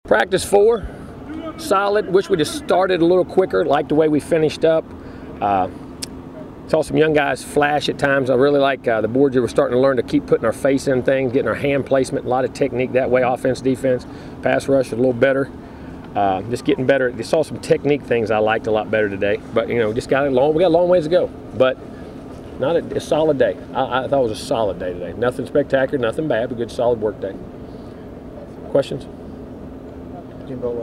Practice 4, solid. Wish we'd have started a little quicker. Like the way we finished up. Saw some young guys flash at times. I really like the boards. We're starting to learn to keep putting our face in things, getting our hand placement, a lot of technique that way. Offense, defense, pass rush a little better. Just getting better. They saw some technique things I liked a lot better today. But you know, just got a long. We got a long ways to go. But not a solid day. I thought it was a solid day today. Nothing spectacular, nothing bad, but good solid work day. Questions? Jimbo,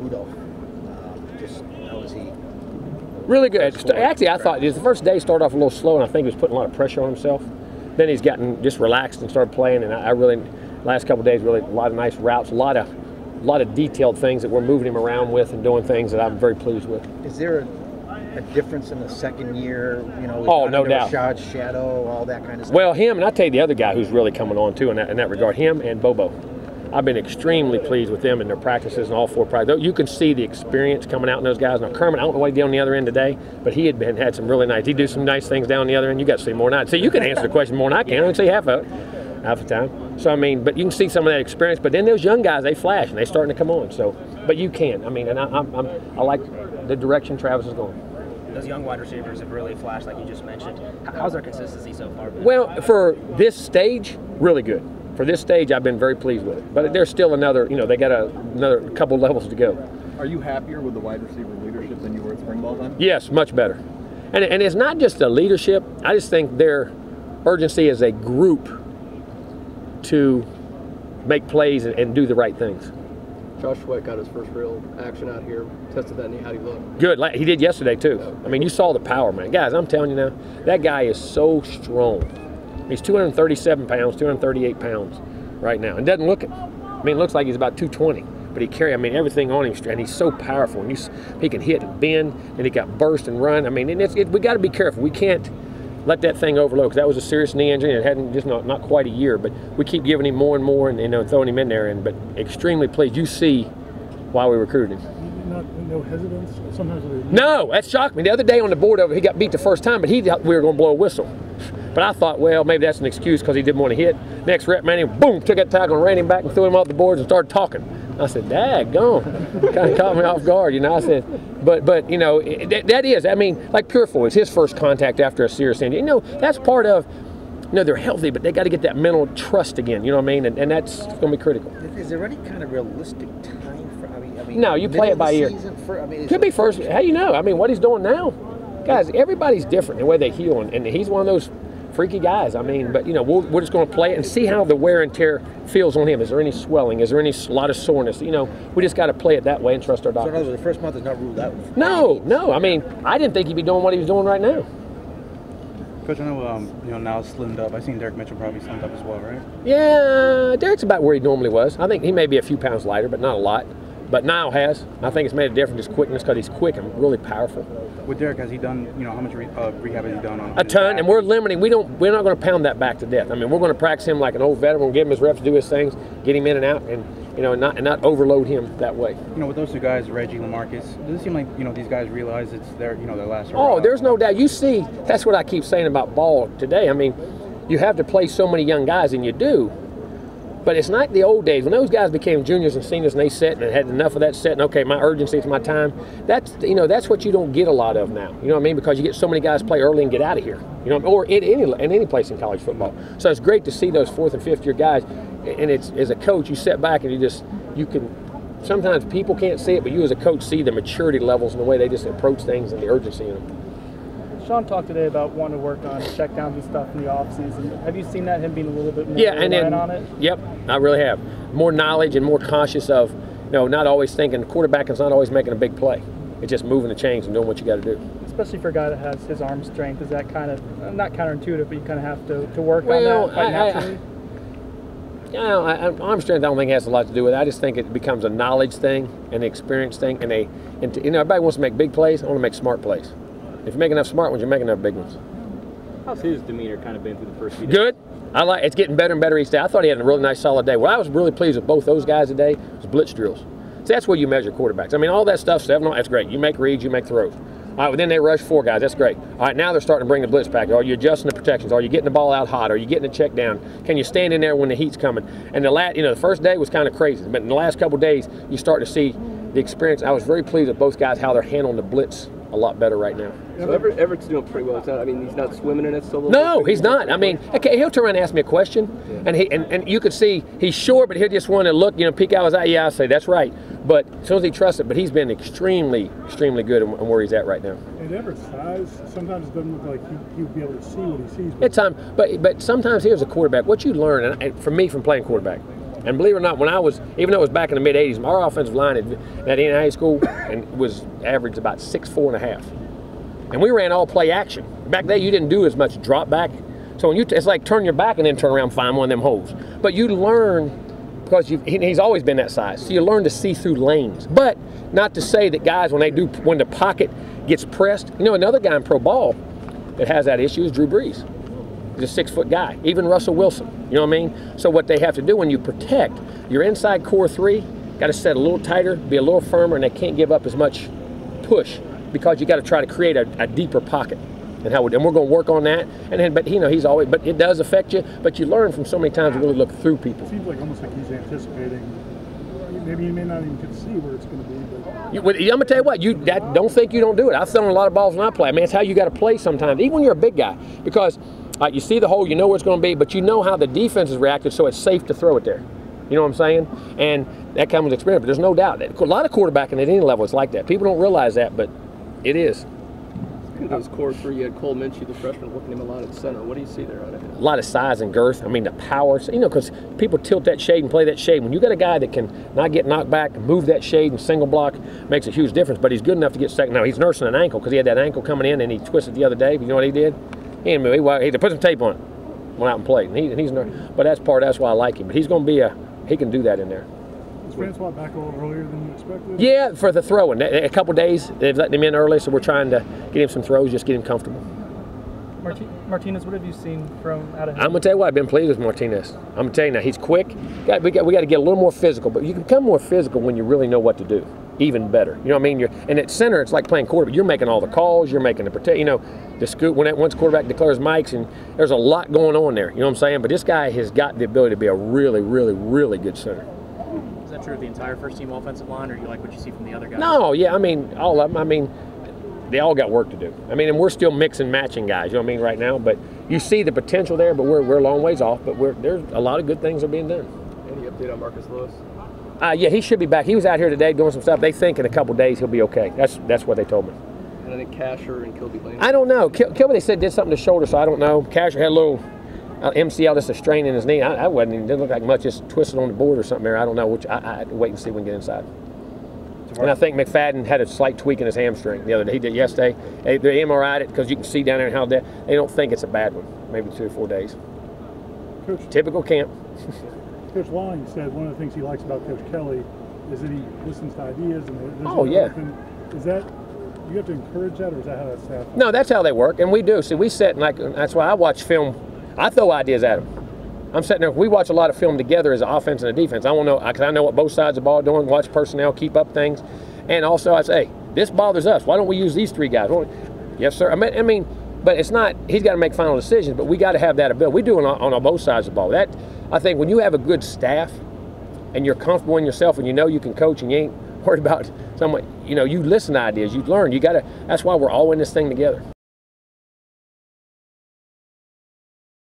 Rudolph, just how was he? Really good. Actually, I thought the first day started off a little slow, and I think he was putting a lot of pressure on himself. Then he's gotten just relaxed and started playing, and I really, last couple of days, really a lot of nice routes, a lot of detailed things that we're moving him around with and doing things that I'm very pleased with. Is there a difference in the second year? You know, oh, no doubt. Rashad's shadow, all that kind of stuff. Well, him, and I'll tell you the other guy who's really coming on too in that regard, him and Bobo. I've been extremely pleased with them and their practices and all 4 practices. You can see the experience coming out in those guys. Now, Kermit, I don't know what he did on the other end today, but he had some really nice. He'd do some nice things down the other end. You got to see more than I. See, you can answer the question more than I can. I can see half the time. So I mean, but you can see some of that experience. But then those young guys, they flash and they're starting to come on. So, but you can. I mean, and I like the direction Travis is going. Those young wide receivers have really flashed, like you just mentioned. How's their consistency so far been? Well, for this stage, really good. For this stage, I've been very pleased with it. But there's still another, you know, they got another couple levels to go. Are you happier with the wide receiver leadership than you were at spring ball then? Yes, much better. And it's not just the leadership. I just think their urgency as a group to make plays and do the right things. Josh Sweat got his first real action out here. Tested that knee. How do you look? Good. He did yesterday, too. I mean, you saw the power, man. Guys, I'm telling you now, that guy is so strong. He's 237 pounds, 238 pounds right now. And doesn't look it. I mean, it looks like he's about 220. But he carries, I mean, everything on him. And he's so powerful. And he can hit and bend, and he got burst and run. I mean, we got to be careful. We can't let that thing overload, because that was a serious knee injury, and it hadn't just not quite a year. But we keep giving him more and more and throwing him in there. But extremely pleased. You see why we recruited him. No hesitance? Sometimes no, that shocked me. The other day on the board over, he got beat the first time, but we were going to blow a whistle. But I thought, well, maybe that's an excuse because he didn't want to hit. Next rep, man, he boom, took that tackle and ran him back and threw him off the boards and started talking. I said, daggone. Kind of caught me off guard, you know. I said, but you know, that is, I mean, like Purefoy, it's his first contact after a serious injury. You know, that's part of, you know, they're healthy, but they got to get that mental trust again, you know what I mean? And that's going to be critical. Is there any kind of realistic time for, I mean no, you play it by ear. Could be first, how you know? I mean, what he's doing now, guys, everybody's different in the way they heal, and he's one of those freaky guys. I mean, but you know, we're just going to play it and see how the wear and tear feels on him. Is there any swelling? Is there any lot of soreness? You know, we just got to play it that way and trust our doctors. So in other words, the first month is not ruled out. No. I mean, I didn't think he'd be doing what he was doing right now. Coach, I know you know, now slimmed up. I've seen Derek Mitchell probably slimmed up as well, right? Yeah, Derek's about where he normally was. I think he may be a few pounds lighter, but not a lot. But Niall has. I think it's made a difference, his quickness, because he's quick and really powerful. With Derek, has he done, you know, how much rehab has he done on a ton, and we're limiting. We're not going to pound that back to death. I mean, we're going to practice him like an old veteran. We'll give him his reps, do his things, get him in and out, and you know, not overload him that way. You know, with those two guys, Reggie, Lamarcus, does it seem like, you know, these guys realize it's their, you know, their last hurrah? Oh, there's no doubt. You see, that's what I keep saying about ball today. I mean, you have to play so many young guys, and you do. But it's not the old days when those guys became juniors and seniors and they set and had enough of that set and okay, my urgency, it's my time. That's, you know, that's what you don't get a lot of now. You know what I mean? Because you get so many guys play early and get out of here. You know, or in any place in college football. So it's great to see those 4th and 5th year guys. And it's, as a coach, you sit back and you can. Sometimes people can't see it, but you as a coach see the maturity levels and the way they just approach things and the urgency in them. Sean talked today about wanting to work on checkdowns and stuff in the offseason. Have you seen that, him being a little bit more reliant on it? Yep, I really have. More knowledge and more conscious of, you know, not always thinking, the quarterback is not always making a big play. It's just moving the chains and doing what you got to do. Especially for a guy that has his arm strength, is that kind of, not counterintuitive, but you kind of have to work on that quite naturally? Arm strength I don't think has a lot to do with it. I just think it becomes a knowledge thing and an experience thing. And you know, everybody wants to make big plays. I want to make smart plays. If you make enough smart ones, you make enough big ones. How's his demeanor kind of been through the first few days? Good. It's getting better and better each day. I thought he had a really nice, solid day. What I was really pleased with both those guys today was blitz drills. So that's where you measure quarterbacks. I mean, all that stuff, that's great. You make reads, you make throws. All right, well, then they rush 4 guys. That's great. All right, now they're starting to bring the blitz pack. Are you adjusting the protections? Are you getting the ball out hot? Are you getting the check down? Can you stand in there when the heat's coming? And the first day was kind of crazy, but in the last couple of days, you start to see the experience. I was very pleased with both guys, how they're handling the blitz a lot better right now. So Everett's doing pretty well. It's not, I mean, he's not swimming in it so. No, he's not. I mean, okay, he'll turn around and ask me a question, and and you could see he's short, but he'll just want to look, peek out his eye. Yeah, I say that's right. But as soon as he trusts it, but he's been extremely, extremely good in where he's at right now. And Everett's size sometimes it doesn't look like he'll be able to see what he sees. At time, but sometimes here's a quarterback. What you learn, and for me from playing quarterback, and believe it or not, when I was, even though it was back in the mid '80s, our offensive line at Indiana High School and was averaged about 6'4½". And we ran all play action. Back then, you didn't do as much drop back. So when it's like turn your back and then turn around and find one of them holes. But you learn, because he's always been that size, so you learn to see through lanes. But not to say that guys, when the pocket gets pressed, another guy in pro ball that has that issue is Drew Brees. He's a 6-foot guy. Even Russell Wilson. You know what I mean? So what they have to do when you protect your inside core 3, got to set a little tighter, be a little firmer, and they can't give up as much push, because you got to try to create a deeper pocket, and we're going to work on that. And then, but he's always, but it does affect you. But you learn from so many times to really look through people. It seems like almost like he's anticipating. Maybe you may not even get to see where it's going to be. But I'm gonna tell you what, don't think you don't do it. I've thrown a lot of balls when I play. I mean, it's how you got to play sometimes, even when you're a big guy, because you see the hole, you know where it's going to be, but you know how the defense has reacted, so it's safe to throw it there. You know what I'm saying? And that comes with experience. But there's no doubt that a lot of quarterbacking at any level is like that. People don't realize that, but it is. In those core 3, you had Cole Minshew, the freshman, working him a lot at center. What do you see there out of him? A lot of size and girth. I mean, the power. Because people tilt that shade and play that shade. When you got a guy that can not get knocked back, move that shade and single block, makes a huge difference. But he's good enough to get second. Now, he's nursing an ankle because he had that ankle coming in and he twisted the other day. You know what he did? He put some tape on it, went out and played. And he's but that's why I like him. But he's going to be he can do that in there. Is Francois back a little earlier than you expected? Yeah, for the throwing. A couple days, they've let him in early, so we're trying to get him some throws, just get him comfortable. Martinez, what have you seen from out of him? I'm going to tell you what, I've been pleased with Martinez. I'm going to tell you now, he's quick. We got to get a little more physical, but you can become more physical when you really know what to do. Even better. You know what I mean? And at center, it's like playing quarterback. You're making all the calls, you're making the protect, the scoop, once quarterback declares mics, and there's a lot going on there. You know what I'm saying? But this guy has got the ability to be a really, really, really good center. Is that true of the entire first-team offensive line, or do you like what you see from the other guys? No, yeah, I mean, all of them. I mean, they all got work to do. I mean, and we're still mixing, matching guys, you know what I mean, right now. But you see the potential there, but we're a long ways off. But there's a lot of good things that are being done. Any update on Marcus Lewis? Yeah, he should be back. He was out here today doing some stuff. They think in a couple days he'll be okay. That's what they told me. And I think Casher and Kilby Lane. I don't know. Kilby, they said, did something to his shoulder, so I don't know. Casher had a little MCL, just a strain in his knee. I wasn't even, didn't look like much, just twisted on the board or something there. I don't know. I had to wait and see when we get inside. And I think McFadden had a slight tweak in his hamstring the other day. He did yesterday. They MRI'd it because you can see down there how they don't think it's a bad one. Maybe 3 or 4 days. Coach, typical camp. Coach Long said one of the things he likes about Coach Kelly is that he listens to ideas. And is that, you have to encourage that, or is that how that's happening? No, that's how they work, and we do. See, we sit and that's why I watch film. I throw ideas at them. I'm sitting there. We watch a lot of film together as an offense and a defense. I want to know, because I know what both sides of the ball are doing. Watch personnel, keep up things, and also I say, hey, this bothers us. Why don't we use these 3 guys? Yes, sir. I mean, but it's not. He's got to make final decisions. But we got to have that ability. We do it on both sides of the ball. That I think when you have a good staff, and you're comfortable in yourself, and you know you can coach, and you ain't worried about someone. You listen to ideas. You learn. You got to. That's why we're all in this thing together.